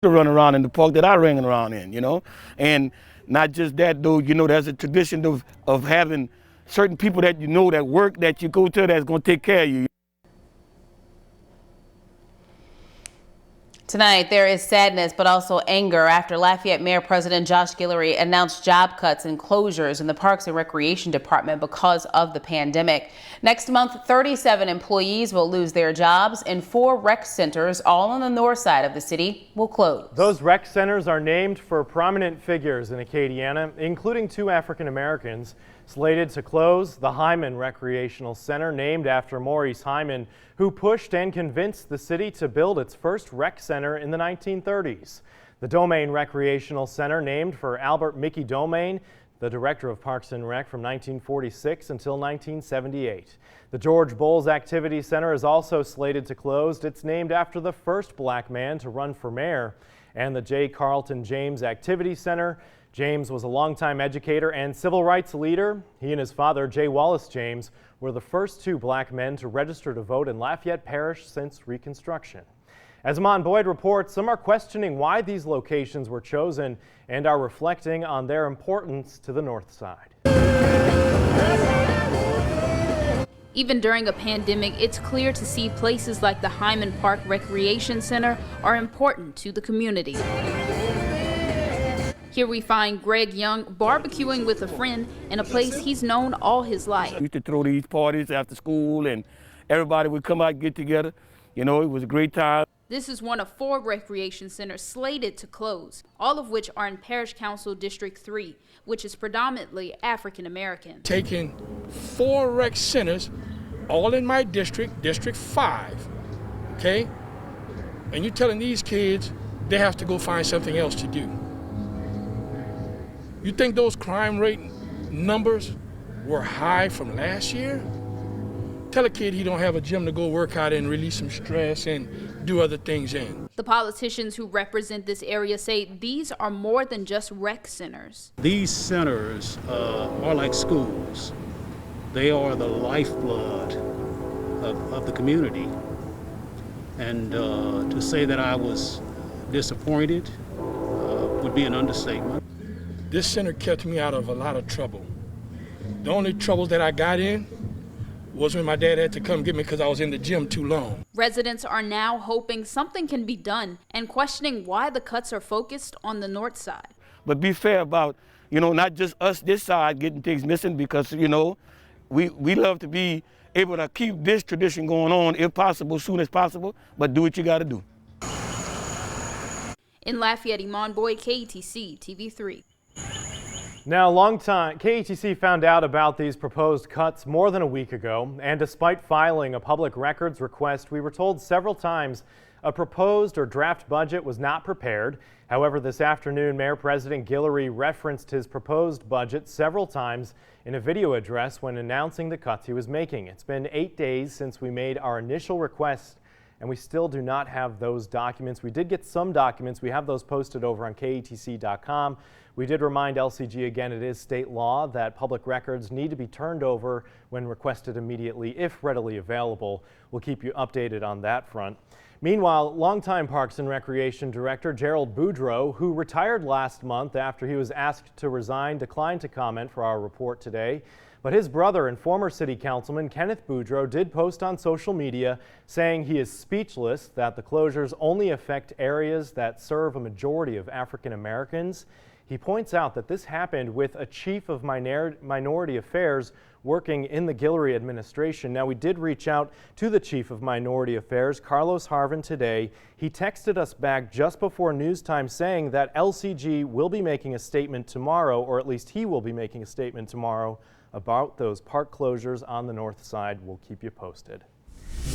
to run around in the park that I ran around in, And not just that, though, there's a tradition of having certain people that that work, that you go to, that's going to take care of you. Tonight, there is sadness but also anger after Lafayette Mayor President Josh Guillory announced job cuts and closures in the Parks and Recreation Department because of the pandemic. Next month, 37 employees will lose their jobs and 4 rec centers, all on the north side of the city, will close. Those rec centers are named for prominent figures in Acadiana, including 2 African Americans. Slated to close, the Hyman Recreational Center, named after Maurice Hyman, who pushed and convinced the city to build its first rec center in the 1930s. The Domain Recreational Center, named for Albert Mickey Domain, the director of Parks and Rec from 1946 until 1978. The George Bowles Activity Center is also slated to close. It's named after the first black man to run for mayor. And the J. Carlton James Activity Center. James was a longtime educator and civil rights leader. He and his father, J. Wallace James, were the first 2 black men to register to vote in Lafayette Parish since Reconstruction. As Amon Boyd reports, some are questioning why these locations were chosen and are reflecting on their importance to the north side. Even during a pandemic, it's clear to see places like the Hyman Park Recreation Center are important to the community. Here we find Greg Young barbecuing with a friend in a place he's known all his life. We used to throw these parties after school and everybody would come out and get together. It was a great time. This is one of 4 recreation centers slated to close, all of which are in Parish Council District 3, which is predominantly African American. Taking 4 rec centers, all in my district, District 5, okay? And you're telling these kids they have to go find something else to do. You think those crime rate numbers were high from last year? Tell a kid he don't have a gym to go work out and release some stress and do other things in. The politicians who represent this area say these are more than just rec centers. These centers are like schools. They are the lifeblood of the community. And to say that I was disappointed would be an understatement. This center kept me out of a lot of trouble. The only trouble that I got in was when my dad had to come get me because I was in the gym too long. Residents are now hoping something can be done and questioning why the cuts are focused on the north side. But be fair about, not just us this side getting things missing, because, we love to be able to keep this tradition going on, if possible, soon as possible, but do what you got to do. In Lafayette, Amon Boyd, KATC TV3. Now, KATC found out about these proposed cuts more than a week ago, and despite filing a public records request, we were told several times a proposed or draft budget was not prepared. However, this afternoon, Mayor President Guillory referenced his proposed budget several times in a video address when announcing the cuts he was making. It's been 8 days since we made our initial request, and we still do not have those documents. We did get some documents. We have those posted over on KATC.com. We did remind LCG again, it is state law that public records need to be turned over when requested immediately if readily available. We'll keep you updated on that front. Meanwhile, longtime Parks and Recreation Director Gerald Boudreau, who retired last month after he was asked to resign, declined to comment for our report today. But his brother and former city councilman Kenneth Boudreau did post on social media saying he is speechless that the closures only affect areas that serve a majority of African Americans. He points out that this happened with a chief of minority affairs working in the Guillory administration. Now, we did reach out to the chief of minority affairs, Carlos Harvin, today. He texted us back just before news time saying that LCG will be making a statement tomorrow, or at least he will be making a statement tomorrow about those park closures on the north side. We'll keep you posted.